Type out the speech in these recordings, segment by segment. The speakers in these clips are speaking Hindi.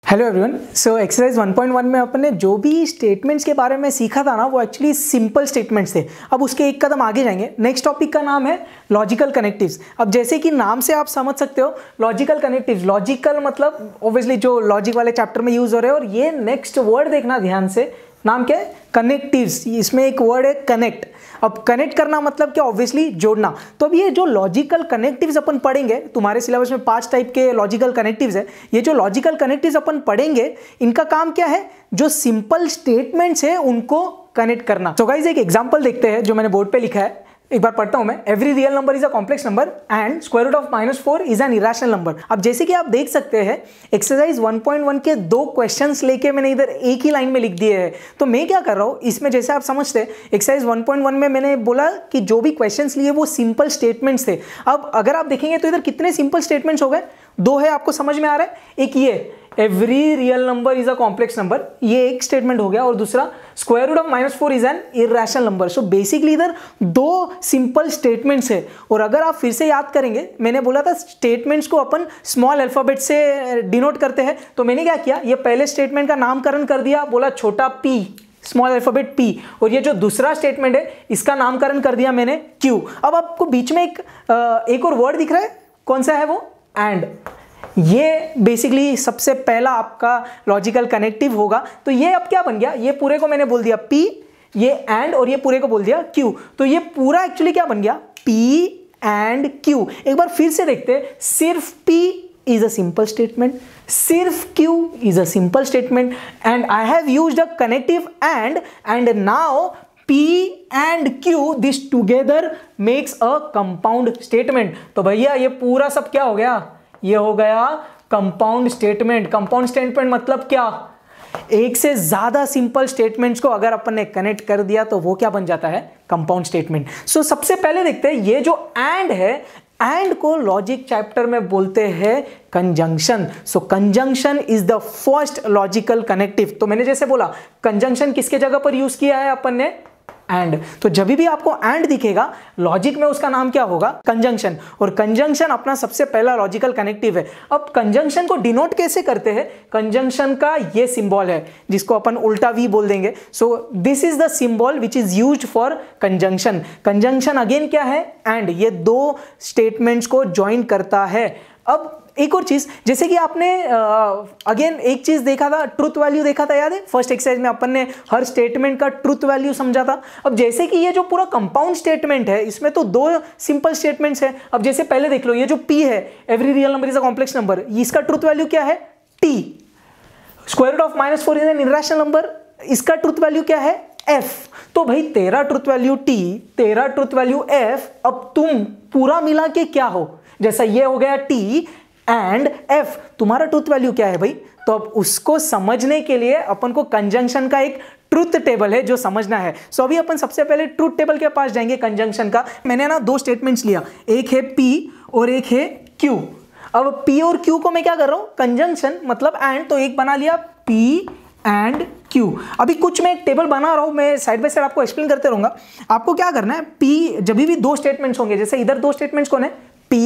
Hello everyone. सो एक्सरसाइज 1.1 में अपन ने जो भी स्टेटमेंट्स के बारे में सीखा था ना, वो एक्चुअली सिंपल स्टेटमेंट्स थे। अब उसके एक कदम आगे जाएंगे। नेक्स्ट टॉपिक का नाम है लॉजिकल कनेक्टिव्स। अब जैसे कि नाम से आप समझ सकते हो, लॉजिकल कनेक्टिव्स, लॉजिकल मतलब ऑब्वियसली जो लॉजिक वाले चैप्टर में यूज हो रहे हैं। और ये नेक्स्ट वर्ड देखना ध्यान से, नाम क्या है? कनेक्टिव्स। इसमें एक वर्ड है कनेक्ट। अब कनेक्ट करना मतलब क्या? ऑब्वियसली जोड़ना। तो अब ये जो लॉजिकल कनेक्टिव्स अपन पढ़ेंगे, तुम्हारे सिलेबस में 5 टाइप के लॉजिकल कनेक्टिव्स है। ये जो लॉजिकल कनेक्टिव्स अपन पढ़ेंगे, इनका काम क्या है? जो सिंपल स्टेटमेंट्स है उनको कनेक्ट करना। तो गाइस एक एग्जांपल देखते हैं जो मैंने बोर्ड पे लिखा है, एक बार पढ़ता हूं मैं। Every real number is a complex number and square root of -4 is an irrational number. अब जैसे कि आप देख सकते हैं, एक्सरसाइज 1.1 के 2 क्वेश्चंस लेके मैंने इधर एक ही लाइन में लिख दिए हैं। तो मैं क्या कर रहा हूं इसमें, जैसे आप समझते हैं, एक्सरसाइज 1.1 में मैंने बोला कि जो भी क्वेश्चंस लिए वो सिंपल स्टेटमेंट्स थे। अब अगर आप देखेंगे तो इधर कितने सिंपल स्टेटमेंट्स हो गए? 2 है, आपको समझ में आ रहा है? एक ये every real number is a complex number, ये एक स्टेटमेंट हो गया, और दूसरा square root of -4 is an irrational number. So basically इधर 2 सिंपल स्टेटमेंट्स है। और अगर आप फिर से याद करेंगे, मैंने बोला था स्टेटमेंट्स को अपन स्मॉल अल्फाबेट से डिनोट करते हैं। तो मैंने क्या किया, ये पहले स्टेटमेंट का नामकरण कर दिया, बोला छोटा p, स्मॉल अल्फाबेट p। और ये जो दूसरा स्टेटमेंट है, इसका नामकरण कर दिया मैंने q। अब आपको बीच में एक और वर्ड दिख रहा है, कौन सा है वो? एंड। ये बेसिकली सबसे पहला आपका लॉजिकल कनेक्टिव होगा। तो ये अब क्या बन गया? ये पूरे को मैंने बोल दिया P, ये एंड, और ये पूरे को बोल दिया Q। तो ये पूरा एक्चुअली क्या बन गया? P and Q। एक बार फिर से देखते हैं। सिर्फ P is a simple statement, सिर्फ Q is a simple statement, and I have used a connective and now P and Q this together makes a compound statement. तो भैया ये पूरा सब क्या हो गया? ये हो गया कंपाउंड स्टेटमेंट। कंपाउंड स्टेटमेंट मतलब क्या? एक से ज्यादा सिंपल स्टेटमेंट्स को अगर अपन ने कनेक्ट कर दिया तो वो क्या बन जाता है? Compound statement. सो सबसे पहले देखते हैं, ये जो एंड है, एंड को लॉजिक चैप्टर में बोलते हैं conjunction. So conjunction is the first logical connective. तो मैंने जैसे बोला, कंजंक्शन किसके जगह पर यूज किया है अपन ने? एंड। तो जब भी आपको एंड दिखेगा, लॉजिक में उसका नाम क्या होगा? कंजंक्शन। और कंजंक्शन अपना सबसे पहला लॉजिकल कनेक्टिव है। अब कंजंक्शन को डिनोट कैसे करते हैं? कंजंक्शन का ये सिंबल है, जिसको अपन उल्टा वी बोल देंगे। So this is the symbol which is used for conjunction. Conjunction again क्या है? एंड। ये 2 स्टेटमेंट्स को ज्वाइन करता है। अब एक और चीज, जैसे कि आपने अगेन एक चीज देखा था, ट्रुथ वैल्यू देखा था, याद है? फर्स्ट एक्सरसाइज में अपन ने हर स्टेटमेंट का ट्रुथ वैल्यू समझा था। अब जैसे कि ये जो पूरा कंपाउंड स्टेटमेंट है, इसमें तो 2 सिंपल स्टेटमेंट्स है। अब जैसे पहले देख लो, ये जो p है, every real number is a complex number, इसका ट्रुथ वैल्यू क्या है? t। Square root of -4 is an irrational number, इसका ट्रुथ वैल्यू क्या है? f। तो भाई तेरा ट्रुथ वैल्यू t, तेरा ट्रुथ वैल्यू f। अब तुम पूरा मिला के क्या हो? जैसा ये हो गया t एंड f, तुम्हारा ट्रुथ वैल्यू क्या है भाई? तो अब उसको समझने के लिए अपन को कंजंक्शन का एक ट्रुथ टेबल है जो समझना है। सो अभी अपन सबसे पहले ट्रुथ टेबल के पास जाएंगे कंजंक्शन का। मैंने ना 2 स्टेटमेंट्स लिया, एक है p और एक है q। अब p और q को मैं क्या कर रहा हूं? कंजंक्शन मतलब एंड, तो एक बना लिया p एंड q। अभी कुछ मैं एक टेबल बना रहा हूं, मैं साइड बाय साइड आपको एक्सप्लेन करते रहूंगा। आपको क्या करना है? p, जब भी 2 स्टेटमेंट्स होंगे, जैसे इधर 2 स्टेटमेंट्स कौन है? p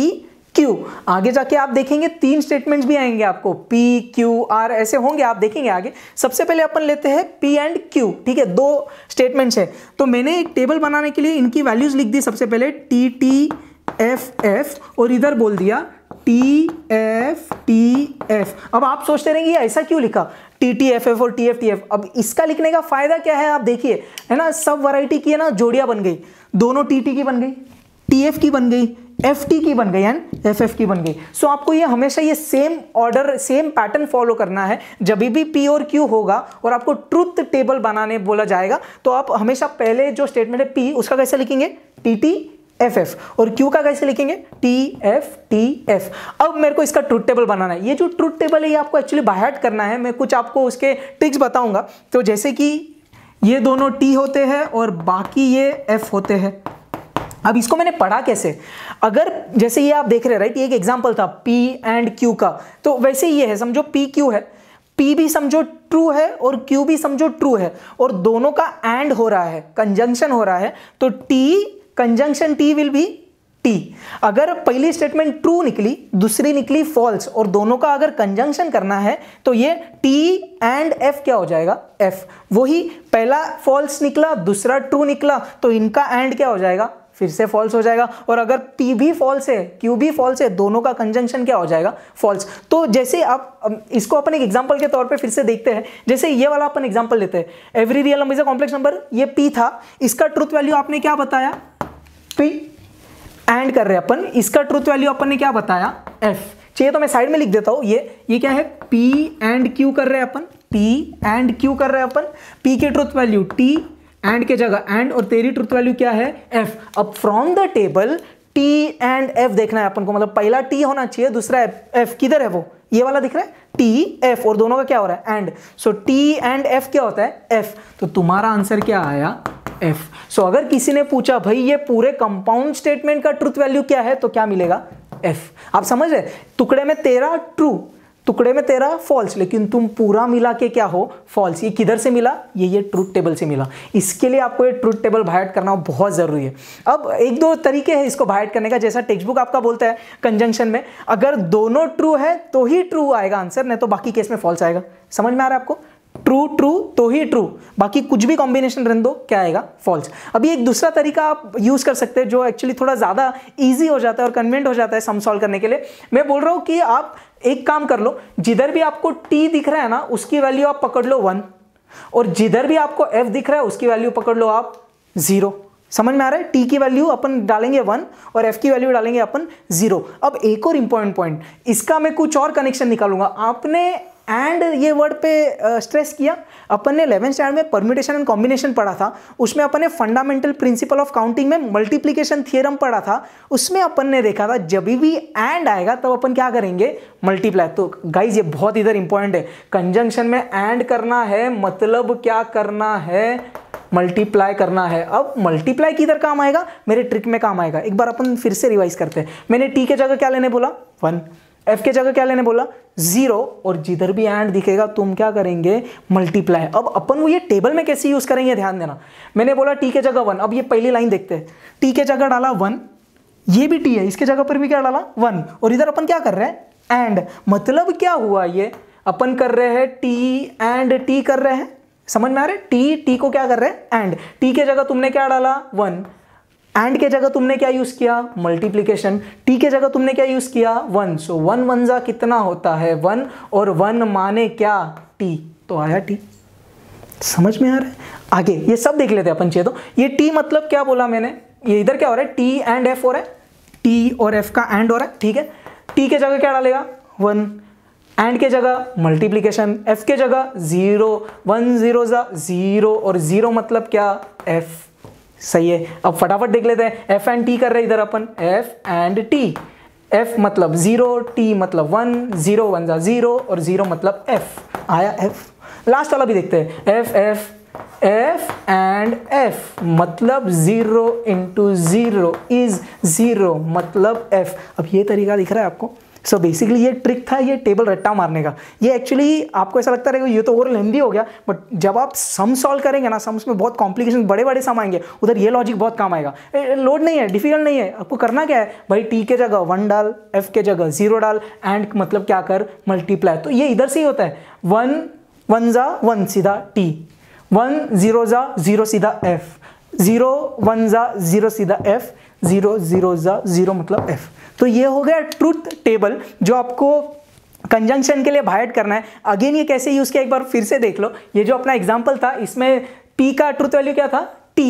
Q। आगे जाके आप देखेंगे 3 स्टेटमेंट्स भी आएंगे आपको, P Q R ऐसे होंगे, आप देखेंगे आगे। सबसे पहले अपन लेते हैं P एंड Q, ठीक है? 2 स्टेटमेंट्स है। तो मैंने एक टेबल बनाने के लिए इनकी वैल्यूज लिख दी। सबसे पहले T T F F, और इधर बोल दिया T F T F। अब आप सोचते रहेंगे ऐसा क्यों लिखा T T F F और T F T F? अब इसका लिखने का फायदा क्या है? आप देखिए, है ना, सब वैरायटी की है ना, जोड़ियां बन गई। दोनों T T की बन गई, T F की बन गई, FT की बन गई एंड FF की बन गई। सो आपको ये हमेशा ये same order, same pattern follow करना है। जब भी P और Q होगा और आपको ट्रुथ टेबल बनाने बोला जाएगा, तो आप हमेशा पहले जो स्टेटमेंट है P, उसका कैसे लिखेंगे? TT FF, और Q का कैसे लिखेंगे? TF TF। अब मेरे को इसका ट्रुथ टेबल बनाना है। ये जो ट्रुथ टेबल है, ये आपको एक्चुअली बाय हार्ट करना है। मैं कुछ आपको उसके ट्रिक्स बताऊंगा। तो जैसे कि ये दोनों T होते हैं और बाकी ये F होते हैं। अब इसको मैंने पढ़ा कैसे? अगर जैसे ये आप देख रहे हैं, राइट, ये एक एग्जांपल था P एंड Q का। तो वैसे ये है, समझो P Q है, P भी समझो ट्रू है और Q भी समझो ट्रू है, और दोनों का एंड हो रहा है, कंजंक्शन हो रहा है। तो T conjunction T will be T. अगर पहली स्टेटमेंट ट्रू निकली, दूसरी निकली फॉल्स, और दोनों का अगर कंजंक्शन करना है तो ये टी एंड एफ क्या हो जाएगा, एफ। वही पहला फॉल्स निकला, दूसरा ट्रू निकला, तो इनका एंड क्या हो जाएगा, फिर से फॉल्स हो जाएगा। और अगर P भी फॉल्स है, Q भी फॉल्स है, दोनों का कंजंक्शन क्या हो जाएगा, फॉल्स। तो जैसे आप इसको अपन एक एग्जांपल के तौर पे फिर से देखते हैं। जैसे ये वाला अपन एग्जांपल लेते हैं, every real number is a complex number, ये P था, इसका ट्रुथ वैल्यू आपने क्या बताया, P एंड कर रहे हैं अपन, इसका ट्रुथ वैल्यू अपन ने क्या बताया, F। चाहिए तो मैं साइड में लिख देता हूं, ये क्या है, P एंड Q कर रहे हैं अपन, P एंड Q कर रहे हैं अपन, P की ट्रुथ वैल्यू T एंड के जगह एंड, और तेरी ट्रुथ वैल्यू क्या है, F। अब from the table T and F देखना है अपन को, मतलब पहला T होना चाहिए, दूसरा F, किधर है वो, ये वाला दिख रहा है T F, और दोनों का क्या हो रहा है, and. So T and F क्या होता है, F। तो तुम्हारा आंसर क्या आया, F। सो अगर किसी ने पूछा भाई ये पूरे कंपाउंड स्टेटमेंट का ट्रुथ वैल्यू क्या है, तो क्या मिलेगा, F। आप समझ रहे, टुकड़े में तेरा ट्रू, टुकड़े में तेरा फॉल्स, लेकिन तुम पूरा मिला के क्या हो, फॉल्स। ये किधर से मिला, ये ट्रुथ टेबल से मिला। इसके लिए आपको ये ट्रुथ टेबल बाय आउट करना बहुत जरूरी है। अब एक दो तरीके हैं इसको बाय आउट करने का, जैसा टेक्स्ट बुक आपका बोलता है कंजंक्शन में, अगर दोनों ट्रू है तो ही ट्रू आएगा आंसर, नहीं तो बाकी केस में फॉल्स आएगा। समझ में आ रहा है आपको, ट्रू ट्रू तो ही ट्रू, बाकी कुछ भी कॉम्बिनेशन रहने दो क्या आएगा, फॉल्स। अभी एक दूसरा तरीका आप यूज कर सकते हैं जो एक्चुअली थोड़ा ज्यादा इजी हो जाता है और कन्वीनियंट हो जाता है सम सॉल्व करने के लिए। मैं बोल रहा हूं कि आप एक काम कर लो, जिधर भी आपको T दिख रहा है ना, उसकी वैल्यू आप पकड़ लो 1, और जिधर भी आपको F दिख रहा है उसकी वैल्यू पकड़ लो आप 0। समझ में आ रहा है, T की वैल्यू अपन डालेंगे 1 और F की वैल्यू डालेंगे अपन 0। अब एक और इंपॉर्टेंट पॉइंट, इसका मैं कुछ और कनेक्शन निकालूंगा। आपने एंड ये वर्ड पे स्ट्रेस किया, अपन ने 11th स्टैंडर्ड में परम्यूटेशन एंड कॉम्बिनेशन पढ़ा था, उसमें अपन ने फंडामेंटल प्रिंसिपल ऑफ काउंटिंग में मल्टीप्लिकेशन थियरम पढ़ा था। उसमें अपन ने देखा था जब भी एंड आएगा तब तो अपन क्या करेंगे, मल्टीप्लाई। तो गाइज ये बहुत इधर इंपॉर्टेंट है, कंजंक्शन में एंड करना है मतलब क्या करना है, मल्टीप्लाई करना है। अब मल्टीप्लाई किधर काम आएगा, मेरे ट्रिक में काम आएगा। एक बार अपन फिर से रिवाइज करते हैं। मैंने T के जगह क्या लेने बोला, 1, F के जगह क्या लेने बोला, 0, और जिधर भी एंड दिखेगा तुम क्या करेंगे, मल्टीप्लाई। अब अपन वो ये टेबल में कैसे यूज करेंगे, ध्यान देना। मैंने बोला T के जगह 1, अब ये पहली लाइन देखते हैं, T के जगह डाला 1, ये भी T है, इसके जगह पर भी क्या डाला 1, और इधर अपन क्या कर रहे हैं, एंड। मतलब क्या हुआ, ये अपन कर रहे हैं T एंड T कर रहे हैं, समझ में आ रहा है, T को क्या कर रहे हैं, एंड। T के जगह तुमने क्या डाला 1, एंड के जगह तुमने क्या यूज किया, मल्टीप्लिकेशन। T के जगह तुमने क्या यूज किया 1, सो 1 1 जा कितना होता है 1, और 1 माने क्या, T, तो आया T। समझ में आ रहा है, आगे ये सब देख लेते हैं अपन। चाहिए तो ये T मतलब क्या बोला मैंने, ये इधर क्या हो रहा है, T एंड F हो रहा है, T और F का एंड हो रहा है, ठीक है। T के जगह क्या डालेगा 1, एंड के जगह मल्टीप्लिकेशन, F के जगह 0, 1 0 जा 0, और 0 मतलब क्या, F। सही है, अब फटाफट देख लेते हैं। F एंड T कर रहे हैं इधर अपन, F एंड T। F मतलब 0, T मतलब 1, 0 1 जा 0, और 0 मतलब F, आया F। लास्ट वाला भी देखते हैं, F एंड F मतलब 0 इंटू 0 इज 0 मतलब F। अब ये तरीका दिख रहा है आपको। सो बेसिकली ये ट्रिक था, ये टेबल रट्टा मारने का। ये एक्चुअली आपको ऐसा लगता रहेगा ये तो और लेंदी हो गया, बट जब आप सम सॉल्व करेंगे ना, सम्स में बहुत कॉम्प्लिकेशन, बड़े बड़े सम आएंगे, उधर ये लॉजिक बहुत काम आएगा। लोड नहीं है, डिफिकल्ट नहीं है। आपको करना क्या है भाई, T के जगह 1 डाल, F के जगह 0 डाल, एंड मतलब क्या कर, मल्टीप्लाई। तो ये इधर से ही होता है, 1 1 जा 1 सीधा T, 1 0 जा 0 सीधा F, 0 1 जा 0 सीधा F, 0 0 जा 0 मतलब F। तो ये हो गया ट्रुथ टेबल जो आपको कंजंक्शन के लिए बाय आउट करना है। अगेन ये कैसे यूज किया एक बार फिर से देख लो। ये जो अपना एग्जांपल था, इसमें P का ट्रुथ वैल्यू क्या था, T,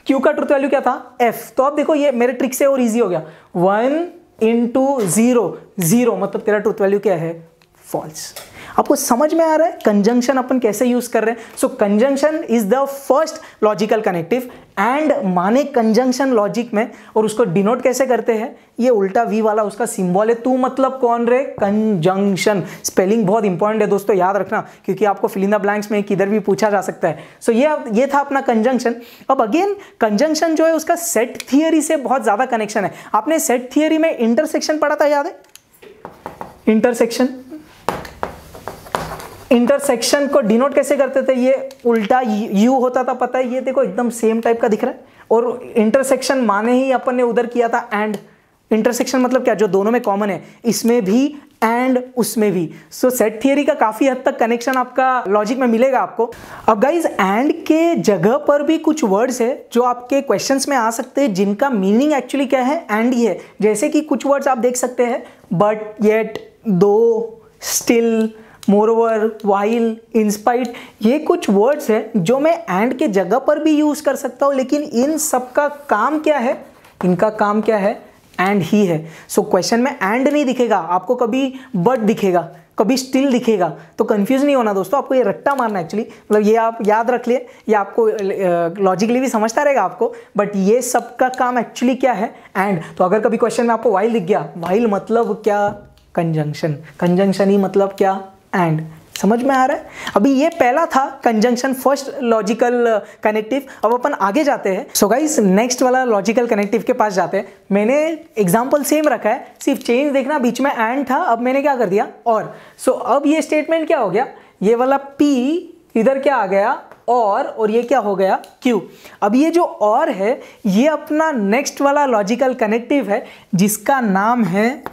Q का ट्रुथ वैल्यू क्या था, F। तो अब देखो ये मेरे ट्रिक से और इजी हो गया, 1 इंटू 0 0 मतलब तेरा ट्रुथ वैल्यू क्या है, फॉल्स। आपको समझ में आ रहा है कंजंक्शन अपन कैसे यूज कर रहे हैं। So conjunction is the first logical connective, and माने कंजंक्शन लॉजिक में, और उसको डिनोट कैसे करते हैं, ये उल्टा वी वाला उसका सिंबल है। तू मतलब कौन रे, कंजंक्शन। स्पेलिंग बहुत इंपॉर्टेंट है दोस्तों, याद रखना, क्योंकि आपको फिल इन द ब्लैंक्स में किधर भी पूछा जा सकता है। सो ये था अपना कंजंक्शन। अब अगेन कंजंक्शन जो है उसका सेट थियरी से बहुत ज्यादा कनेक्शन है। आपने सेट थियरी में इंटरसेक्शन पढ़ा था, याद है, इंटरसेक्शन को डिनोट कैसे करते थे, ये उल्टा यू होता था, पता है, ये देखो एकदम सेम टाइप का दिख रहा है। और इंटरसेक्शन माने ही अपन ने उधर किया था एंड, इंटरसेक्शन मतलब क्या, जो दोनों में कॉमन है, इसमें भी एंड उसमें भी। सो सेट थियरी का काफी हद तक कनेक्शन आपका लॉजिक में मिलेगा आपको। अब गाइज एंड के जगह पर भी कुछ वर्ड्स है जो आपके क्वेश्चंस में आ सकते हैं, जिनका मीनिंग एक्चुअली क्या है, एंड ही है। जैसे कि कुछ वर्ड्स आप देख सकते हैं, बट, येट, दो, स्टिल, मोरओवर, वाइल, इंस्पाइट, ये कुछ वर्ड्स है जो मैं एंड के जगह पर भी यूज कर सकता हूं, लेकिन इन सब का काम क्या है, इनका काम क्या है, एंड ही है। सो क्वेश्चन में एंड नहीं दिखेगा आपको, कभी बट दिखेगा, कभी स्टिल दिखेगा, तो कंफ्यूज नहीं होना दोस्तों, आपको ये रट्टा मारना एक्चुअली, मतलब ये आप याद रख लिए, ये आपको लॉजिकली भी समझता रहेगा आपको, बट ये सब का काम एक्चुअली क्या है, एंड। तो अगर कभी क्वेश्चन में आपको वाइल दिख गया, वाइल मतलब क्या, कंजंक्शन, कंजंक्शन ही मतलब क्या, एंड। समझ में आ रहा है? अभी ये पहला था कंजंक्शन, फर्स्ट लॉजिकल कनेक्टिव। अब अपन आगे जाते हैं। सो गाइस नेक्स्ट वाला लॉजिकल कनेक्टिव के पास जाते हैं। मैंने एग्जांपल सेम रखा है, सिर्फ चेंज देखना, बीच में एंड था, अब मैंने क्या कर दिया, और। सो अब ये स्टेटमेंट क्या हो गया, ये वाला P इधर क्या आ गया, और ये क्या हो गया, Q। अब ये जो और है, ये अपना नेक्स्ट वाला लॉजिकल कनेक्टिव है, जिसका नाम है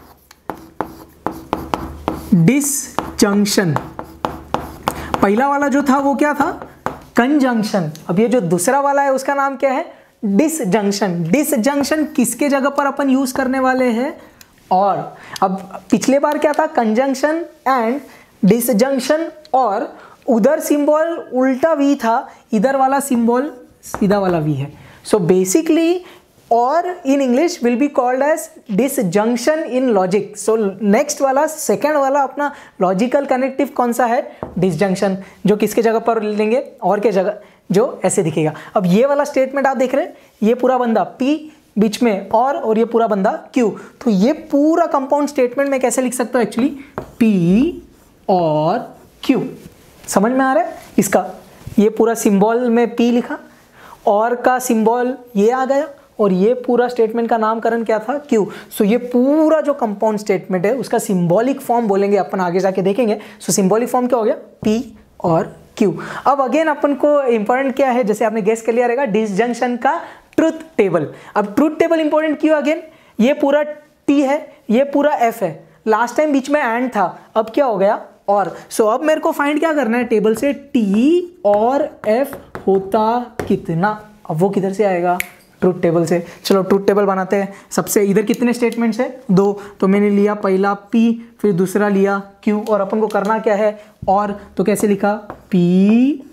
डिसजंक्शन। पहला वाला जो था वो क्या था, कंजंक्शन। अब ये जो दूसरा वाला है उसका नाम क्या है, डिसजंक्शन। डिसजंक्शन किसके जगह पर अपन यूज करने वाले हैं, और। अब पिछले बार क्या था, कंजंक्शन एंड, डिसजंक्शन और, उधर सिंबल उल्टा वी था, इधर वाला सिंबल सीधा वाला वी है। सो बेसिकली और in English will be called as disjunction in logic. So next वाला, सेकेंड वाला अपना लॉजिकल कनेक्टिव कौन सा है, डिसजंक्शन, जो किसके जगह पर लेंगे, और के जगह, जो ऐसे दिखेगा। अब ये वाला स्टेटमेंट आप देख रहे हैं, ये पूरा बंदा P, बीच में और ये पूरा बंदा Q। तो ये पूरा कंपाउंड स्टेटमेंट मैं कैसे लिख सकता हूँ एक्चुअली, P और Q। समझ में आ रहा है इसका, ये पूरा सिंबल में P लिखा, और का सिंबल ये आ गया, और ये पूरा स्टेटमेंट का नामकरण क्या था, Q। सो ये पूरा जो कंपाउंड स्टेटमेंट है उसका सिंबॉलिक फॉर्म बोलेंगे अपन, आगे जाके देखेंगे। सो सिंबॉलिक फॉर्म क्या हो गया, P और Q। अब अगेन अपन को इंपॉर्टेंट क्या है, जैसे आपने गेस कर लिया रहेगा, डिसजंक्शन का ट्रुथ टेबल। अब ट्रुथ टेबल इंपॉर्टेंट क्यों, अगेन ये पूरा T है, ये पूरा F है, लास्ट टाइम बीच में एंड था, अब क्या हो गया, और। सो अब मेरे को फाइंड क्या करना है टेबल से, T और F होता कितना। अब वो किधर से आएगा, ट्रूथ टेबल से। चलो ट्रूथ टेबल बनाते हैं। सबसे इधर कितने स्टेटमेंट्स है, 2, तो मैंने लिया पहला P, फिर दूसरा लिया Q, और अपन को करना क्या है, और। तो कैसे लिखा, P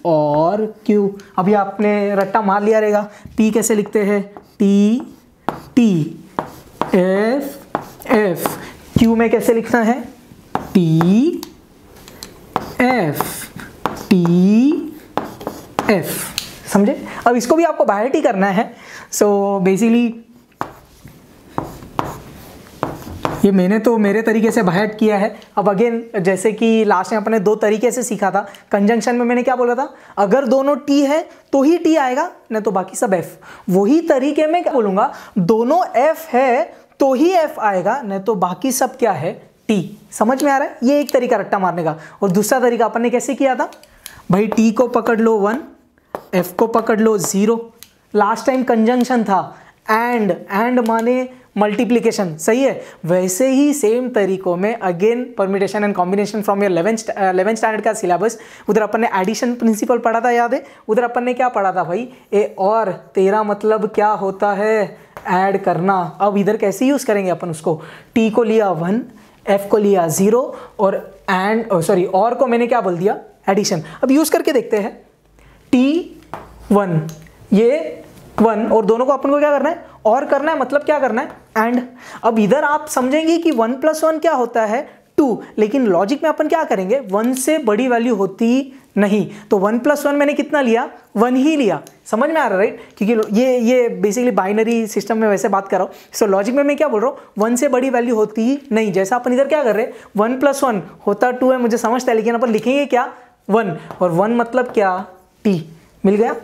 और Q। अभी आपने रट्टा मार लिया रहेगा, P कैसे लिखते हैं, T T, F F, Q में कैसे लिखना है, T F T F। समझे? अब इसको भी आपको बाय हार्ट ही करना है। सो बेसिकली ये मैंने तो मेरे तरीके से बाय हार्ट किया है। अब अगेन जैसे कि लास्ट में अपने 2 तरीके से सीखा था, कंजंक्शन में मैंने क्या बोला था, अगर दोनों T है तो ही T आएगा, नहीं तो बाकी सब F। वही तरीके में क्या बोलूँगा, दोनों F है तो ही F आएगा, नहीं तो बाकी सब क्या है, T। समझ में आ रहा है? ये एक तरीका रट्टा मारने का। और दूसरा तरीका अपन ने कैसे किया था, भाई T को पकड़ लो 1, F को पकड़ लो 0। लास्ट टाइम कंजंक्शन था, एंड माने मल्टीप्लिकेशन, सही है। वैसे ही सेम तरीकों में again permutation and combination from your 11th standard का सिलेबस, उधर अपन ने एडिशन प्रिंसिपल पढ़ा था, याद है? उधर अपन ने क्या पढ़ा था भाई, ए और तेरा मतलब क्या होता है, ऐड करना। अब इधर कैसे यूज करेंगे अपन उसको, T को लिया 1, F को लिया 0, और और को मैंने क्या बोल दिया, एडिशन। अब यूज करके देखते हैं, T1 ये 1, और दोनों को अपन को क्या करना है, और करना है, मतलब क्या करना है, एंड। अब इधर आप समझेंगे कि 1 + 1 क्या होता है, 2, लेकिन लॉजिक में अपन क्या करेंगे, 1 से बड़ी वैल्यू होती नहीं, तो 1 + 1 मैंने कितना लिया, 1 ही लिया। समझ में आ रहा है, राइट? क्योंकि ये बेसिकली बाइनरी सिस्टम में वैसे बात कर रहा हूँ। सो लॉजिक में मैं क्या बोल रहा हूँ, 1 से बड़ी वैल्यू होती ही नहीं। जैसा अपन इधर क्या कर रहे हैं, 1 + 1 होता 2 है, मुझे समझता है, लेकिन अपन लिखेंगे क्या, 1, और 1 मतलब क्या, T। मिल गया?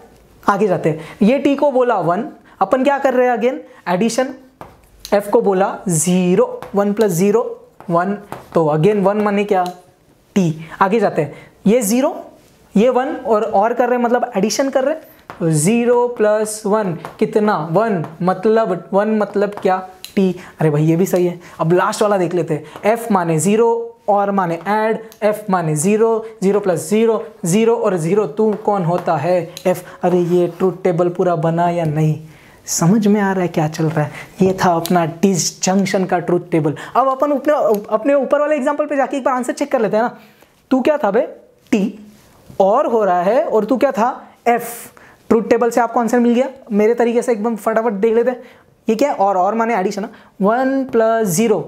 आगे जाते हैं। ये T को बोला 1, अपन क्या कर रहे हैं, अगेन एडिशन। F को बोला 0, 1 + 0 1, तो अगेन 1 माने क्या, T। आगे जाते हैं, ये 0 ये 1 और कर रहे हैं, मतलब एडिशन कर रहे हैं, 0 प्लस 1 कितना 1, मतलब 1 मतलब क्या t। अरे भाई ये भी सही है। अब लास्ट वाला देख लेते हैं। f माने 0 और माने ऐड, f माने 0, 0 प्लस 0, 0 और 0 तू कौन होता है f। अरे ये ट्रूथ टेबल पूरा बना या नहीं, समझ में आ रहा है क्या चल रहा है। ये था अपना डिसजंक्शन का ट्रूथ टेबल। अब अपन अपने ऊपर वाले एग्जांपल पे जाके एक बार आंसर चेक कर लेते हैं ना। तू क्या था बे t और हो रहा है, और तू क्या था f। ट्रूथ टेबल से आपको आंसर मिल गया। मेरे तरीके से एकदम फटाफट देख लेते हैं। ये क्या है, और माने एडिशन, 1 प्लस 0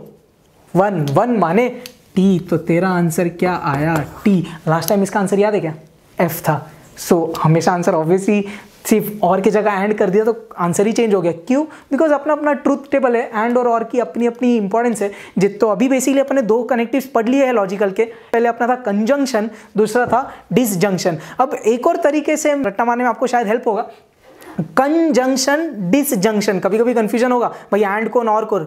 1, 1 माने t, तो तेरा आंसर क्या आया t। लास्ट टाइम इसका आंसर याद है क्या, f था। सो हमेशा आंसर ऑब्वियसली सिर्फ और की जगह एंड कर दिया तो आंसर ही चेंज हो गया। क्यों, बिकॉज अपना अपना ट्रूथ टेबल है, एंड और की अपनी अपनी इंपॉर्टेंस है। तो अभी बेसिकली अपने दो कनेक्टिव्स पढ़ लिए हैं लॉजिकल के। पहले अपना था कंजंक्शन, दूसरा था डिसजंक्शन। अब एक और तरीके से रट्टा मारने में आपको शायद हेल्प होगा, कंजंक्शन डिसजंक्शन। कभी कभी कंफ्यूजन होगा भाई एंड को और को।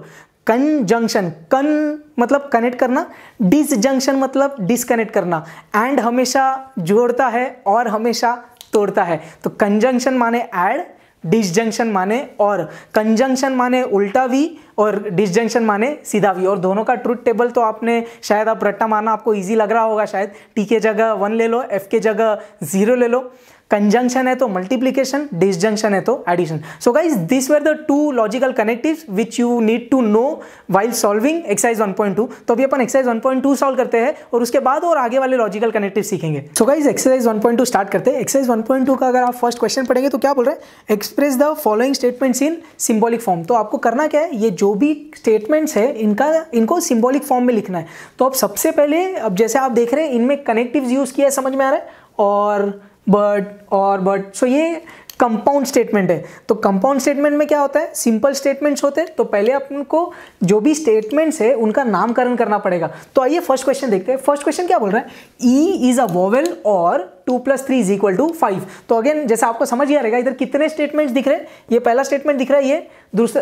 कंजंक्शन, कन मतलब कनेक्ट करना, डिसजंक्शन मतलब डिसकनेक्ट करना। एंड हमेशा जोड़ता है और हमेशा तोड़ता है। तो कंजंक्शन माने ऐड, डिसजंक्शन माने और। कंजंक्शन माने उल्टा वी और डिसजंक्शन माने सीधा वी। और दोनों का ट्रूथ टेबल तो आपने शायद, आप रट्टा मारना आपको इजी लग रहा होगा शायद। टी के जगह 1 ले लो, एफ के जगह 0 ले लो। कंजंक्शन है तो मल्टीप्लिकेशन, डिसजंक्शन है तो addition. So guys this were the 2 logical connectives which you need to know while solving exercise 1.2। तो अभी अपन एक्सरसाइज 1.2 सॉल्व करते हैं और उसके बाद और आगे वाले लॉजिकल कनेक्टिव सीखेंगे। सो गाइज एक्सरसाइज 1.2 स्टार्ट करते हैं। एक्सरसाइज 1.2 का अगर आप फर्स्ट क्वेश्चन पढ़ेंगे तो क्या बोल रहे हैं, express the following statements in symbolic form. तो आपको करना क्या है, ये जो भी स्टेटमेंट्स है इनको सिंबॉलिक फॉर्म में लिखना है। तो अब सबसे पहले, अब जैसे आप देख रहे हैं इनमें कनेक्टिव्स यूज किया है, समझ में आ रहा है, और बट। सो ये कंपाउंड स्टेटमेंट है। तो कंपाउंड स्टेटमेंट में क्या होता है, सिंपल स्टेटमेंट्स होते हैं। तो पहले अपन को जो भी स्टेटमेंट्स है उनका नामकरण करना पड़ेगा। तो आइए फर्स्ट क्वेश्चन देखते हैं। फर्स्ट क्वेश्चन क्या बोल रहा है, ई इज अ वोवेल और 2 + 3 = 5। तो अगेन जैसे आपको समझ ही आ रहेगा, इधर कितने स्टेटमेंट्स दिख रहे हैं, ये पहला स्टेटमेंट दिख रहा है, ये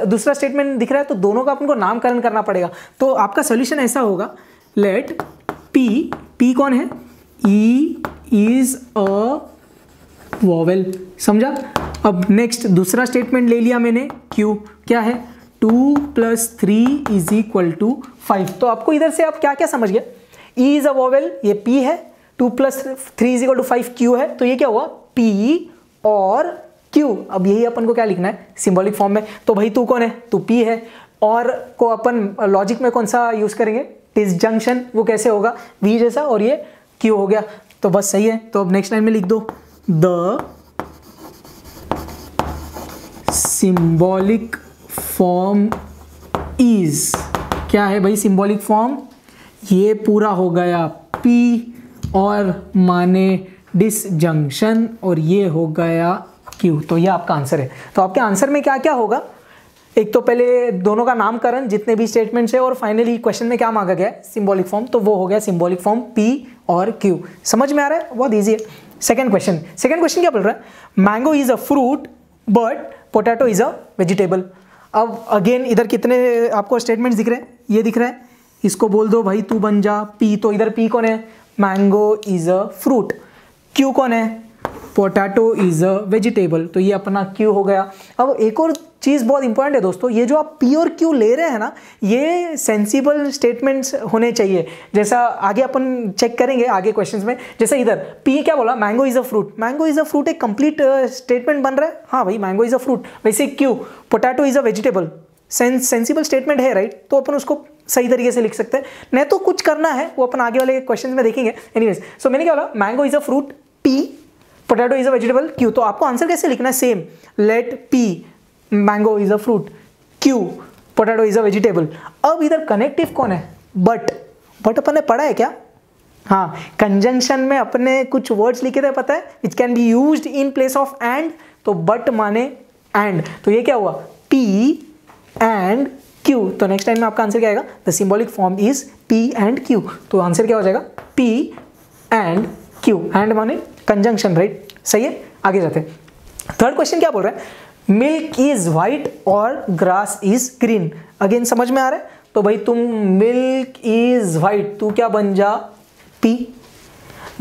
दूसरा स्टेटमेंट दिख रहा है। तो दोनों का अपन को नामकरण करना पड़ेगा। तो आपका सोल्यूशन ऐसा होगा, लेट पी कौन है, ई इज अ वोवेल, समझा। अब नेक्स्ट दूसरा स्टेटमेंट ले लिया मैंने, क्यू क्या है, 2 + 3 = 5। तो आपको इधर से आप क्या क्या समझ गया, ई इज अ वोवेल, ये पी है, 2 + 3 = 5 क्यू है। तो ये क्या हुआ, पी और क्यू। अब यही अपन को क्या लिखना है, सिंबॉलिक फॉर्म में। तो भाई तू कौन है, तू पी है, और को अपन लॉजिक में कौन सा यूज करेंगे, डिसजंक्शन। वो कैसे होगा, वी जैसा, और ये क्यू हो गया। तो बस सही है। तो अब नेक्स्ट लाइन में लिख दो, द सिंबॉलिक फॉर्म इज, क्या है भाई सिंबॉलिक फॉर्म, ये पूरा हो गया पी और माने डिसजंक्शन, और ये हो गया क्यू। तो ये आपका आंसर है। तो आपके आंसर में क्या क्या होगा, एक तो पहले दोनों का नामकरण जितने भी स्टेटमेंट्स है, और फाइनली क्वेश्चन में क्या मांगा गया है, सिंबॉलिक फॉर्म। तो वो हो गया सिंबॉलिक फॉर्म पी और क्यू। समझ में आ रहा है, बहुत ईजी है। सेकंड क्वेश्चन क्या बोल रहा है, mango is a fruit but potato is a vegetable. अब अगेन इधर कितने आपको स्टेटमेंट्स दिख रहे हैं, ये दिख रहा है, इसको बोल दो भाई तू बन जा पी। तो इधर पी कौन है, mango is a fruit. Q कौन है, पोटैटो इज अ वेजिटेबल। तो ये अपना क्यू हो गया। अब एक और चीज़ बहुत इंपॉर्टेंट है दोस्तों, ये जो आप पी और क्यू ले रहे हैं ना, ये सेंसिबल स्टेटमेंट्स होने चाहिए। जैसा आगे अपन चेक करेंगे आगे क्वेश्चंस में। जैसे इधर पी क्या बोला, mango is a fruit. Mango is a fruit एक कंप्लीट स्टेटमेंट बन रहा है, हाँ भाई मैंगो इज अ फ्रूट। वैसे Q, potato is a vegetable, sensible statement है, राइट। तो अपन उसको सही तरीके से लिख सकते हैं। नहीं तो कुछ करना है वो अपन आगे वाले क्वेश्चन में देखेंगे। एनीवेज, सो मैंने क्या बोला, mango is a fruit, P, potato is a vegetable, Q. तो आपको आंसर कैसे लिखना है, same, let P mango is a fruit, Q potato is a vegetable. अब इधर कनेक्टिव कौन है, बट अपन ने पढ़ा है क्या, हाँ, कंजंक्शन में अपने कुछ वर्ड्स लिखे थे पता है, which can be used in place of and. तो बट माने एंड। तो ये क्या हुआ, पी एंड क्यू। तो नेक्स्ट टाइम में आपका आंसर क्या आएगा, the symbolic form is P and Q. तो आंसर क्या हो जाएगा, पी एंड क्यू। एंड माने कंजंक्शन, राइट, सही है। आगे जाते हैं। थर्ड क्वेश्चन क्या बोल रहा है, मिल्क इज व्हाइट और ग्रास इज ग्रीन। अगेन समझ में आ रहा है। तो भाई तुम मिल्क इज व्हाइट, तू क्या बन जा पी,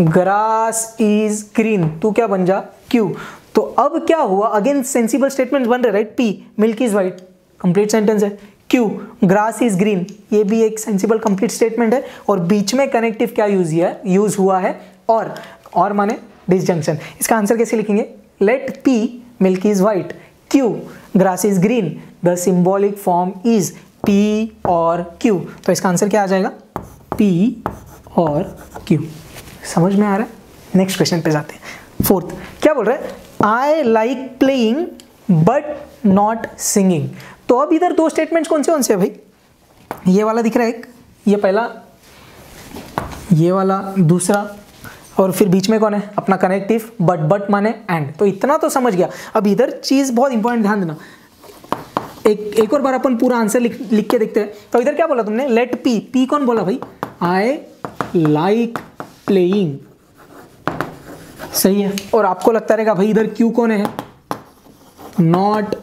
ग्रास इज ग्रीन, तू क्या बन जा क्यू। तो अब क्या हुआ, अगेन सेंसिबल स्टेटमेंट बन रहे, right. P milk is white, complete sentence है। क्यू ग्रास इज ग्रीन, ये भी एक सेंसिबल कंप्लीट स्टेटमेंट है। और बीच में कनेक्टिव क्या यूज हुआ है, और माने डिसजंक्शन। इसका आंसर कैसे लिखेंगे, let P milk is white, Q grass is green, the symbolic form is P और क्यू। तो इसका आंसर क्या आ जाएगा, पी और क्यू। समझ में आ रहा है। नेक्स्ट क्वेश्चन पे जाते हैं। फोर्थ क्या बोल रहा है, I like playing but not singing. तो अब इधर दो स्टेटमेंट्स कौन से हैं भाई, ये वाला दिख रहा है एक, ये पहला, ये वाला दूसरा, और फिर बीच में कौन है अपना कनेक्टिव, बट माने एंड। तो इतना तो समझ गया। अब इधर चीज बहुत इंपॉर्टेंट, ध्यान देना। एक और बार अपन पूरा आंसर लिख के देखते हैं। तो इधर क्या बोला तुमने, लेट पी, पी कौन बोला भाई, आई लाइक प्लेइंग, सही है। और आपको लगता रहेगा भाई इधर क्यू कौन है, नॉट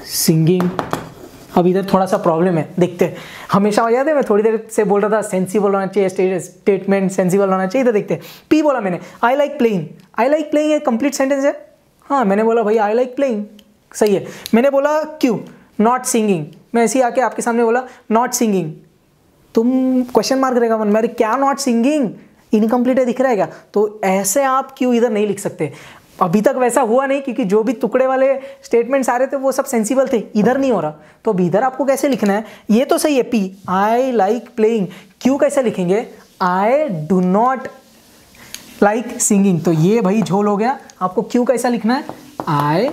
सिंगिंग। अब इधर थोड़ा सा प्रॉब्लम है, देखते हैं। हमेशा याद है मैं थोड़ी देर से बोल रहा था सेंसिबल होना चाहिए, स्टेटमेंट सेंसिबल होना चाहिए। इधर देखते हैं, पी बोला मैंने, I like playing, I like playing एक कंप्लीट सेंटेंस है। हाँ मैंने बोला भाई आई लाइक प्लेइंग, सही है। मैंने बोला क्यू नॉट सिंगिंग, मैं ऐसे ही आके आपके सामने बोला नॉट सिंगिंग, तुम क्वेश्चन मार्क रहेगा मन में, अरे क्या नॉट सिंगिंग, इनकम्प्लीट है दिख रहा है क्या। तो ऐसे आप क्यू इधर नहीं लिख सकते। अभी तक वैसा हुआ नहीं, क्योंकि जो भी टुकड़े वाले स्टेटमेंट्स आ रहे थे वो सब सेंसिबल थे, इधर नहीं हो रहा। तो अब इधर आपको कैसे लिखना है, ये तो सही है P, I like playing, Q कैसे लिखेंगे, I do not like singing. तो ये भाई झोल हो गया। आपको क्यू कैसा लिखना है, I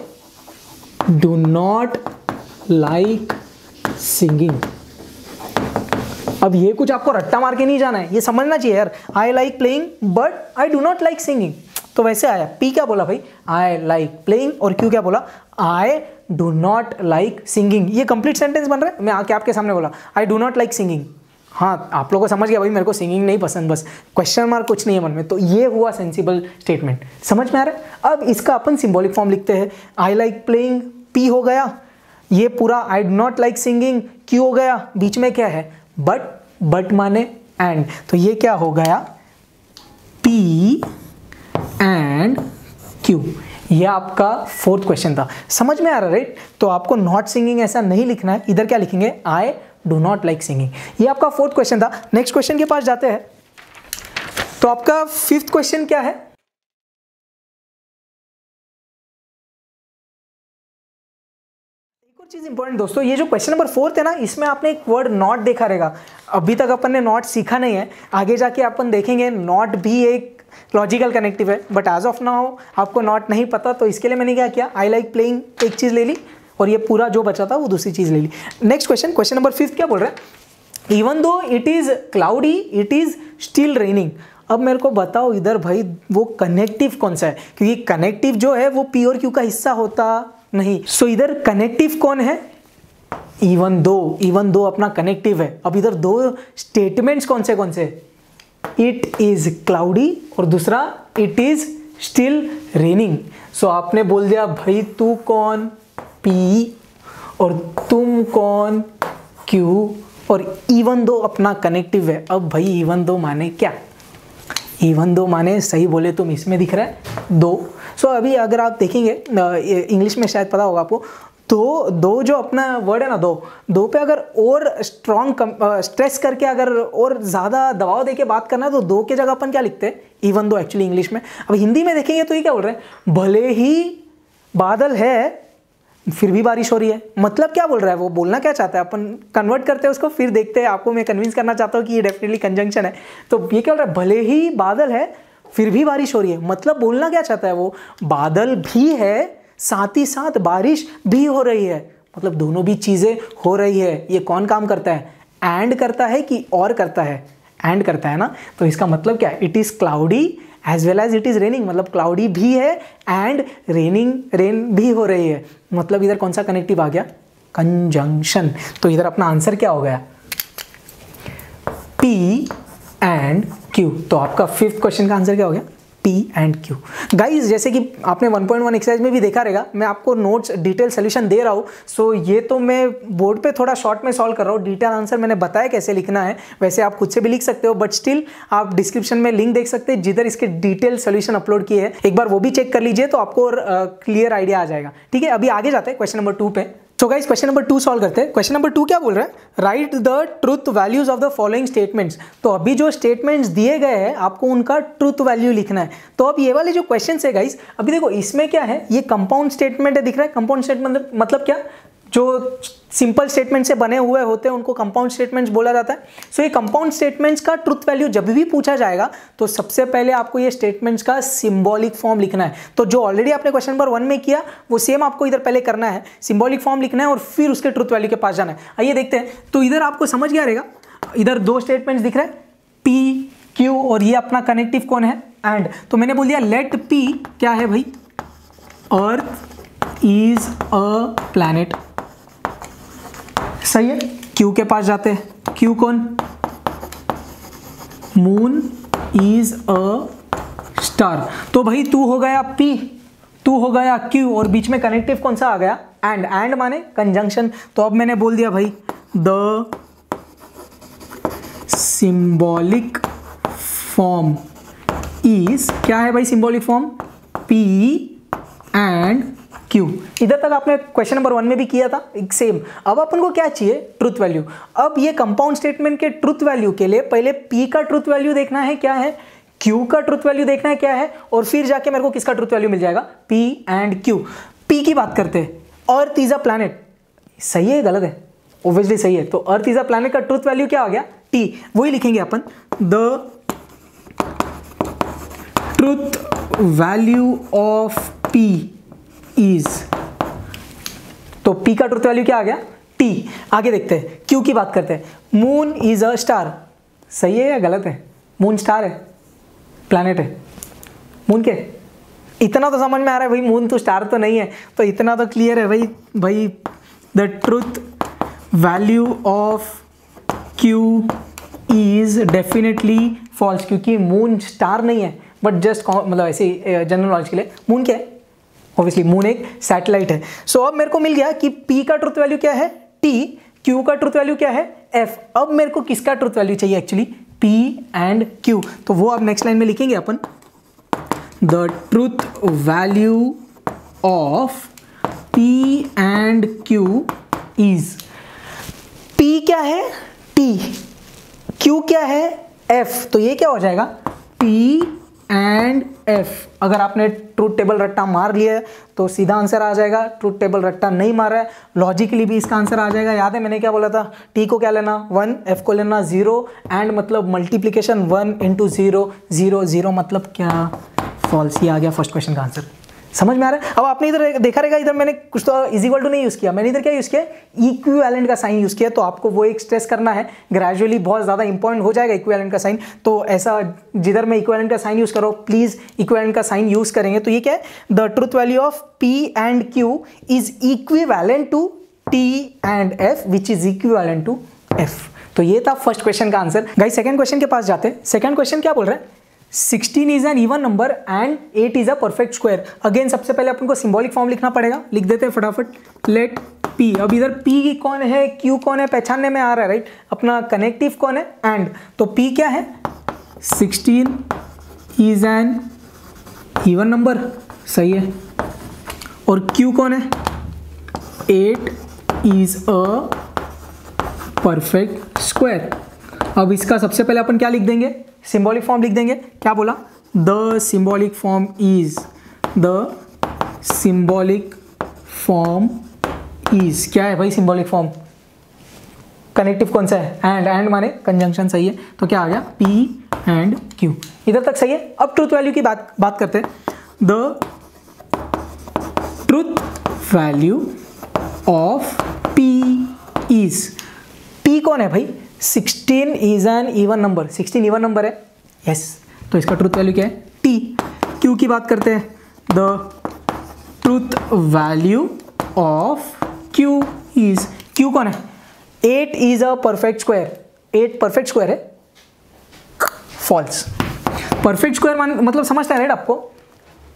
do not like singing. अब ये कुछ आपको रट्टा मार के नहीं जाना है, ये समझना चाहिए यार, I like playing but I do not like singing. तो वैसे आया, पी क्या बोला भाई, आई लाइक प्लेइंग, और क्यू क्या बोला, I do not like singing. ये कंप्लीट सेंटेंस बन रहा है। मैं आके आपके सामने बोला I do not like singing, हाँ आप लोगों को समझ गया भाई मेरे को सिंगिंग नहीं पसंद, बस क्वेश्चन मार्क कुछ नहीं है मन में। तो ये हुआ सेंसिबल स्टेटमेंट, समझ में आ रहा है। अब इसका अपन सिंबॉलिक फॉर्म लिखते हैं, आई लाइक प्लेइंग पी हो गया, ये पूरा I do not like singing Q हो गया, बीच में क्या है बट माने एंड। तो ये क्या हो गया, पी एंड क्यू। ये आपका फोर्थ क्वेश्चन था, समझ में आ रहा राइट। तो आपको नॉट सिंगिंग ऐसा नहीं लिखना है, इधर क्या लिखेंगे, I do not like singing. ये आपका फोर्थ क्वेश्चन था। नेक्स्ट क्वेश्चन के पास जाते हैं। तो आपका फिफ्थ क्वेश्चन क्या है, एक और चीज इंपॉर्टेंट दोस्तों, ये जो क्वेश्चन नंबर 4 है ना, इसमें आपने एक वर्ड नॉट देखा रहेगा। अभी तक अपन ने नॉट सीखा नहीं है, आगे जाके अपन देखेंगे नॉट भी एक लॉजिकल कनेक्टिव है, बट एज ऑफ नाउ आपको नॉट नहीं पता। तो इसके लिए मैंने क्या किया, आई लाइक प्लेइंग एक चीज ले ली, और ये पूरा जो बचा था वो दूसरी चीज ले ली। नेक्स्ट क्वेश्चन, क्वेश्चन नंबर 5 क्या बोल रहा है, even though it is cloudy it is still raining. अब मेरे को बताओ इधर भाई वो कनेक्टिव कौन सा है, क्योंकि कनेक्टिव जो है वो पी और क्यू का हिस्सा होता नहीं। सो इधर कनेक्टिव कौन है, इवन दो अपना कनेक्टिव है। अब इधर दो स्टेटमेंट्स कौन से, इट इज क्लाउडी और दूसरा इट इज स्टिल रेनिंग। सो आपने बोल दिया भाई तू कौन पी और तुम कौन क्यू, और इवन दो अपना कनेक्टिव है। अब भाई इवन दो माने क्या, इवन दो माने सही बोले तुम इसमें दिख रहा है दो। सो अभी अगर आप देखेंगे इंग्लिश में शायद पता होगा आपको, तो दो जो अपना वर्ड है ना, दो पे अगर और स्ट्रॉन्ग स्ट्रेस करके अगर और ज़्यादा दबाव देके बात करना है तो दो के जगह अपन क्या लिखते हैं, इवन दो एक्चुअली इंग्लिश में। अब हिंदी में देखेंगे तो ये क्या बोल रहे हैं, भले ही बादल है फिर भी बारिश हो रही है। मतलब क्या बोल रहा है, वो बोलना क्या चाहता है, अपन कन्वर्ट करते हैं उसको, फिर देखते हैं। आपको मैं कन्विंस करना चाहता हूँ कि ये डेफिनेटली कंजंक्शन है। तो ये क्या बोल रहा है, भले ही बादल है फिर भी बारिश हो रही है। मतलब बोलना क्या चाहता है वो, बादल भी है साथ ही साथ बारिश भी हो रही है, मतलब दोनों भी चीज़ें हो रही है। ये कौन काम करता है, एंड करता है कि और करता है, एंड करता है ना। तो इसका मतलब क्या है, it is cloudy as well as it is raining, मतलब क्लाउडी भी है एंड रेन भी हो रही है। मतलब इधर कौन सा कनेक्टिव आ गया, कंजंक्शन। तो इधर अपना आंसर क्या हो गया, P एंड Q। तो आपका फिफ्थ क्वेश्चन का आंसर क्या हो गया, P P and Q। Guys जैसे कि आपने 1.1 एक्सरसाइज में भी देखा रहेगा, मैं आपको नोट्स डिटेल सोल्यूशन दे रहा हूँ। सो ये तो मैं बोर्ड पे थोड़ा शॉर्ट में सॉल्व कर रहा हूँ, डिटेल आंसर मैंने बताया कैसे लिखना है, वैसे आप खुद से भी लिख सकते हो, बट स्टिल आप डिस्क्रिप्शन में लिंक देख सकते हैं जिधर इसके डिटेल सोल्यूशन अपलोड किए हैं, एक बार वो भी चेक कर लीजिए तो आपको क्लियर आइडिया आ जाएगा। ठीक है, अभी आगे जाते हैं क्वेश्चन नंबर 2 पे। तो गाइस क्वेश्चन नंबर 2 सॉल्व करते हैं। क्वेश्चन नंबर 2 क्या बोल रहा है, right the truth values of the following statements. तो अभी जो स्टेटमेंट्स दिए गए हैं आपको उनका ट्रुथ वैल्यू लिखना है। तो अब ये वाले जो क्वेश्चन है गाइस, अभी देखो इसमें क्या है, ये कंपाउंड स्टेटमेंट है, दिख रहा है। कंपाउंड स्टेटमेंट मतलब क्या, जो सिंपल स्टेटमेंट से बने हुए होते हैं उनको कंपाउंड स्टेटमेंट्स बोला जाता है। सो ये कंपाउंड स्टेटमेंट्स का ट्रुथ वैल्यू जब भी पूछा जाएगा तो सबसे पहले आपको ये स्टेटमेंट्स का सिंबॉलिक फॉर्म लिखना है। तो जो ऑलरेडी आपने क्वेश्चन नंबर 1 में किया वो सेम आपको इधर पहले करना है, सिंबॉलिक फॉर्म लिखना है और फिर उसके ट्रुथ वैल्यू के पास जाना है। आइए देखते हैं। तो इधर आपको समझ गया रहेगा, इधर 2 स्टेटमेंट्स दिख रहे हैं, P, Q, और ये अपना कनेक्टिव कौन है, एंड। तो मैंने बोल दिया लेट P क्या है भाई, अर्थ इज अ प्लैनेट, सही है। Q के पास जाते हैं, Q कौन, मून इज अ स्टार। तो भाई तू हो गया P, तू हो गया Q, और बीच में कनेक्टिव कौन सा आ गया, एंड। एंड माने कंजंक्शन। तो अब मैंने बोल दिया भाई द सिंबॉलिक फॉर्म इज, क्या है भाई symbolic form, P and Q। इधर तक आपने क्वेश्चन नंबर 1 में भी किया था एक सेम। अब अपन को क्या चाहिए, ट्रुथ वैल्यू। अब ये कंपाउंड स्टेटमेंट के ट्रुथ वैल्यू के लिए पहले P का ट्रुथ वैल्यू देखना है क्या है, Q का ट्रुथ वैल्यू देखना है क्या है, और फिर जाके मेरे को किसका ट्रुथ वैल्यू मिल जाएगा, P एंड Q। P की बात करते हैं, अर्थ इज अ प्लैनेट, सही है गलत है, ऑब्वियसली सही है। तो अर्थ इज अ प्लैनेट का ट्रुथ वैल्यू क्या आ गया, T। वही लिखेंगे अपन, the truth value of P is, तो P का ट्रुथ वैल्यू क्या आ गया, T। आगे देखते हैं, Q की बात करते हैं, मून इज अ स्टार, सही है या गलत है, मून स्टार है, प्लैनेट है, मून के, इतना तो समझ में आ रहा है भाई, मून तो स्टार तो नहीं है, तो इतना तो क्लियर है भाई the truth value of Q is definitely false, क्योंकि मून स्टार नहीं है, बट जस्ट मतलब ऐसे जनरल नॉलेज के लिए, मून क्या है, ऑब्वियसली मून एक सैटेलाइट है। सो अब मेरे को मिल गया कि P का ट्रुथ वैल्यू क्या है, T, Q का ट्रुथ वैल्यू क्या है, F। अब मेरे को किसका ट्रुथ वैल्यू चाहिए एक्चुअली, P एंड Q। तो वो अब नेक्स्ट लाइन में लिखेंगे अपन, the truth value of P and Q is, P क्या है, T, Q क्या है, F। तो ये क्या हो जाएगा, P एंड F। अगर आपने ट्रूथ टेबल रट्टा मार लिया है तो सीधा आंसर आ जाएगा, ट्रूथ टेबल रट्टा नहीं मारा है लॉजिकली भी इसका आंसर आ जाएगा। याद है मैंने क्या बोला था, T को क्या लेना 1, F को लेना 0, एंड मतलब मल्टीप्लीकेशन 1 इंटू 0, 0 0 मतलब क्या, फॉल्स। ये आ गया फर्स्ट क्वेश्चन का आंसर, समझ में आ रहा है। अब आपने इधर देखा रहेगा, इधर मैंने कुछ तो इज इक्वल टू नहीं यूज़ किया, मैंने इधर क्या यूज़ किया, इक्विवेलेंट का साइन यूज़ किया। तो आपको वो एक स्ट्रेस करना है, ग्रेजुअली बहुत ज़्यादा इंपॉर्टेंट हो जाएगा इक्विवेलेंट का साइन। तो ऐसा जिधर मैं इक्विवेलेंट का साइन यूज़ करो, प्लीज़ इक्विवेलेंट का साइन यूज़ करेंगे। तो ये क्या है, the truth value of P and Q is equivalent to T and F which is equivalent to F। तो ये था फर्स्ट क्वेश्चन का आंसर। गाइस सेकंड क्वेश्चन के पास जाते हैं। सेकंड क्वेश्चन क्या बोल रहा है, 16 is an even number and 8 is a perfect square. Again सबसे पहले अपन को सिंबॉलिक फॉर्म लिखना पड़ेगा, लिख देते हैं फटाफट, लेट P। अब इधर P कौन है, Q कौन है, पहचानने में आ रहा है राइट, अपना कनेक्टिव कौन है, एंड। तो P क्या है, 16 इज एन इवन नंबर, सही है, और Q कौन है, 8 इज अ परफेक्ट स्क्वायर। अब इसका सबसे पहले अपन क्या लिख देंगे, सिंबॉलिक फॉर्म लिख देंगे। क्या बोला, the symbolic form is, the symbolic form is, क्या है भाई सिंबॉलिक फॉर्म, कनेक्टिव कौन सा है, एंड माने कंजंक्शन, सही है। तो क्या आ गया, P एंड Q। इधर तक सही है। अब ट्रुथ वैल्यू की बात करते हैं, the truth value of P is, P कौन है भाई, 16 is an even number, 16 even number है, यस। तो इसका ट्रुथ वैल्यू क्या है, T। Q की बात करते हैं, the truth value of Q is, Q कौन है, 8 is a perfect square, 8 perfect square है, फॉल्स। परफेक्ट स्क्वायर मतलब समझते हैं राइट आपको,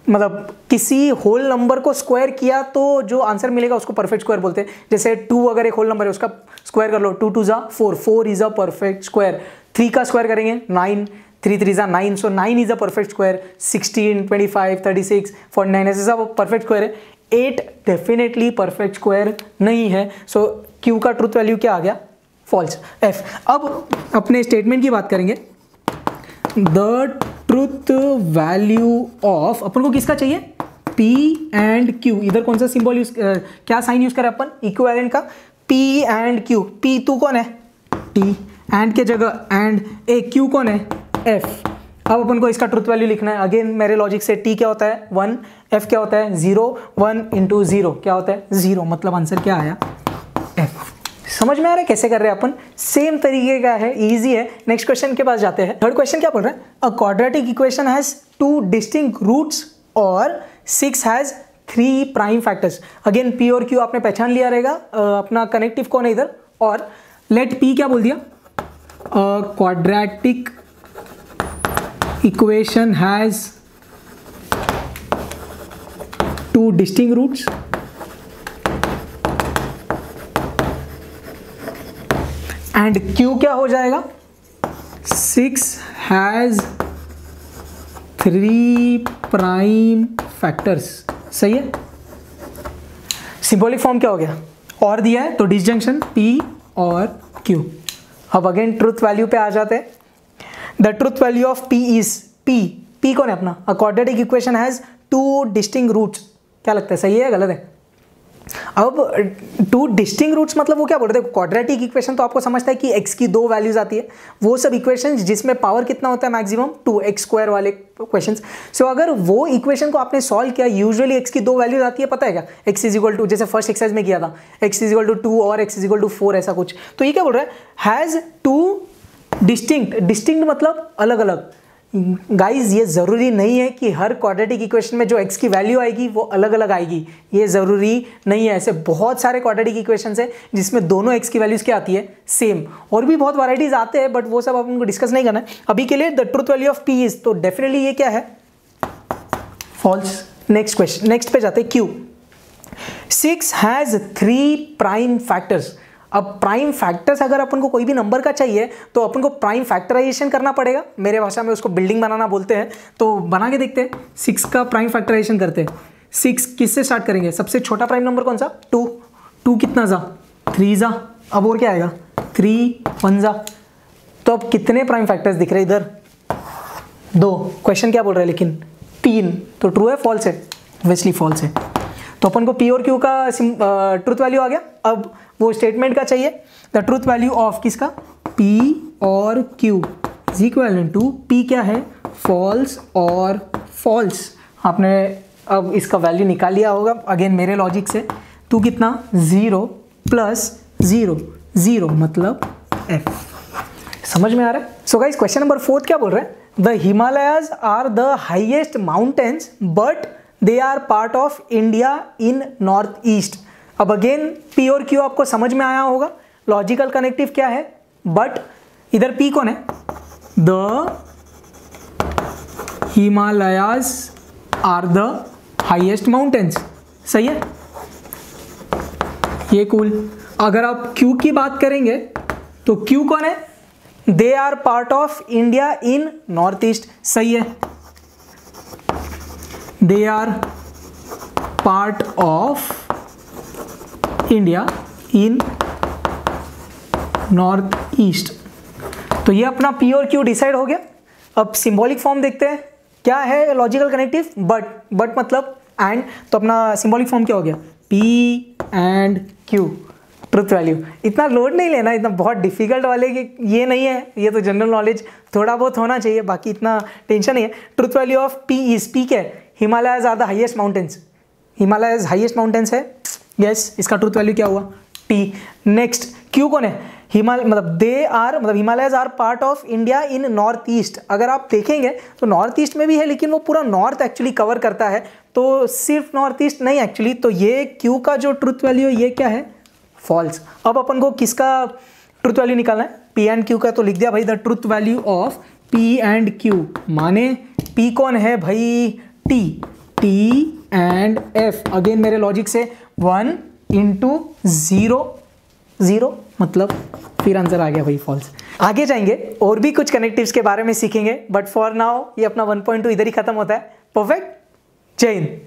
मतलब किसी होल नंबर को स्क्वायर किया तो जो आंसर मिलेगा उसको परफेक्ट स्क्वायर बोलते हैं। जैसे 2 अगर एक होल नंबर है उसका स्क्वायर कर लो, 2 2 जा 4, 4 इज अ परफेक्ट स्क्वायर। 3 का स्क्वायर करेंगे 9, 3 3 जा 9, सो 9 इज अ परफेक्ट स्क्वायर। 16, 25, 36, 49 ऐसे सब परफेक्ट स्क्वायर है। 8 डेफिनेटली परफेक्ट स्क्वायर नहीं है, सो क्यू का ट्रुथ वैल्यू क्या आ गया? फॉल्स। एफ। अब अपने स्टेटमेंट की बात करेंगे। द ट्रुथ वैल्यू ऑफ, अपन को किसका चाहिए? P and Q। इधर कौन सा सिंबल यूज, क्या साइन यूज करें अपन? इक्विवेलेंट का। P and Q। P तू कौन है? T। एंड के जगह एंड, ए Q कौन है? F। अब अपन को इसका ट्रुथ वैल्यू लिखना है। अगेन मेरे लॉजिक से T क्या होता है? 1, F क्या होता है? 0, 1 इंटू 0 क्या होता है? 0, मतलब आंसर क्या आया? F। समझ में आ रहा है कैसे कर रहे हैं अपन? सेम तरीके का है, इजी है। नेक्स्ट क्वेश्चन के पास जाते हैं। थर्ड क्वेश्चन क्या बोल रहा है? A quadratic equation has 2 distinct roots और 6 has 3 prime factors. Again P और Q आपने पहचान लिया रहेगा, अपना कनेक्टिव कौन है इधर। और लेट P क्या बोल दिया? Quadratic equation has 2 distinct roots and Q क्या हो जाएगा? 6 हैज 3 प्राइम फैक्टर्स। सही है। सिंबॉलिक फॉर्म क्या हो गया? और दिया है तो डिसजंक्शन P और Q। अब अगेन ट्रुथ वैल्यू पे आ जाते हैं। The truth value of P is, P कौन है अपना? A quadratic equation has 2 distinct roots. क्या लगता है, सही है या गलत है? अब 2 डिस्टिंक्ट रूट्स मतलब वो क्या बोल रहे थे? क्वाड्रेटिक इक्वेशन तो आपको समझता है कि x की 2 वैल्यूज आती है, वो सब इक्वेशंस जिसमें पावर कितना होता है मैक्सिमम 2x² वाले क्वेश्चंस। सो अगर वो इक्वेशन को आपने सॉल्व किया, यूजुअली x की 2 वैल्यूज आती है, पता है क्या? x इज इक्वल टू, जैसे फर्स्ट एक्सरसाइज में किया था, x इज इक्वल टू 2 और x इज इक्वल टू 4 ऐसा कुछ। तो ये क्या बोल रहा है? हैज 2 डिस्टिंक्ट मतलब अलग अलग। गाइज ये ज़रूरी नहीं है कि हर क्वाड्रेटिक इक्वेशन में जो x की वैल्यू आएगी वो अलग अलग आएगी, ये ज़रूरी नहीं है। ऐसे बहुत सारे क्वाड्रेटिक इक्वेशंस हैं जिसमें दोनों x की वैल्यूज़ क्या आती है? सेम। और भी बहुत वैराइटीज आते हैं बट वो सब अपन को डिस्कस नहीं करना है अभी के लिए। The truth value of P is, तो डेफिनेटली ये क्या है? फॉल्स। नेक्स्ट क्वेश्चन, नेक्स्ट पे जाते हैं। Q 6 has 3 prime factors. अब प्राइम फैक्टर्स अगर अपन को कोई भी नंबर का चाहिए तो अपन को प्राइम फैक्टराइजेशन करना पड़ेगा। मेरे भाषा में उसको बिल्डिंग बनाना बोलते हैं, तो बना के देखते हैं। 6 का प्राइम फैक्टराइजेशन करते हैं। 6 किससे स्टार्ट करेंगे? सबसे छोटा प्राइम नंबर कौन सा? 2। 2 कितना जा? 3 जा। अब और क्या आएगा? 3 1 जा। तो अब कितने प्राइम फैक्टर्स दिख रहे हैं इधर? 2। क्वेश्चन क्या बोल रहा है लेकिन? 3। तो ट्रू है फॉल्स है? ऑब्वियसली फॉल्स है। तो अपन को P और Q का ट्रुथ वैल्यू आ गया। अब वो स्टेटमेंट का चाहिए। द ट्रुथ वैल्यू ऑफ किसका? P और Q is equal to, P क्या है? फॉल्स और फॉल्स। आपने अब इसका वैल्यू निकाल लिया होगा अगेन मेरे लॉजिक से। तो कितना? 0 प्लस 0, 0 मतलब F। समझ में आ रहा है? सो गाइस क्वेश्चन नंबर 4 क्या बोल रहे हैं? The Himalayas are the highest mountains but they are part of India in north east. अब अगेन P और Q आपको समझ में आया होगा। लॉजिकल कनेक्टिव क्या है? बट इधर P कौन है? The Himalayas are the highest mountains. सही है, ये कूल। अगर आप Q की बात करेंगे तो Q कौन है? They are part of India in north east. सही है, they are part of India in north east. तो ये अपना P और Q डिसाइड हो गया। अब सिंबॉलिक फॉर्म देखते हैं क्या है लॉजिकल कनेक्टिव? बट मतलब एंड। तो अपना सिंबॉलिक फॉर्म क्या हो गया? P and Q। Truth value इतना लोड नहीं लेना, इतना बहुत डिफिकल्ट वाले ये नहीं है, ये तो जनरल नॉलेज थोड़ा बहुत होना चाहिए, बाकी इतना टेंशन नहीं है। Truth value of P is, P क्या है? Himalayas are the highest mountains. Himalayas highest mountains है, यस। इसका ट्रुथ वैल्यू क्या हुआ? T। नेक्स्ट Q कौन है? मतलब दे आर, मतलब Himalayas are part of India in north east. अगर आप देखेंगे तो नॉर्थ ईस्ट में भी है लेकिन वो पूरा नॉर्थ एक्चुअली कवर करता है, तो सिर्फ नॉर्थ ईस्ट नहीं एक्चुअली। तो ये Q का जो ट्रुथ वैल्यू है ये क्या है? फॉल्स। अब अपन को किसका ट्रुथ वैल्यू निकालना है? P एंड Q का तो लिख दिया भाई। The truth value of P and Q, माने P कौन है भाई, T, T and F, again मेरे लॉजिक से 1 इंटू 0 0, मतलब फिर आंसर आ गया भाई फॉल्स। आगे जाएंगे और भी कुछ कनेक्टिव्स के बारे में सीखेंगे, बट फॉर नाउ ये अपना 1.2 इधर ही खत्म होता है। परफेक्ट, जय हिंद।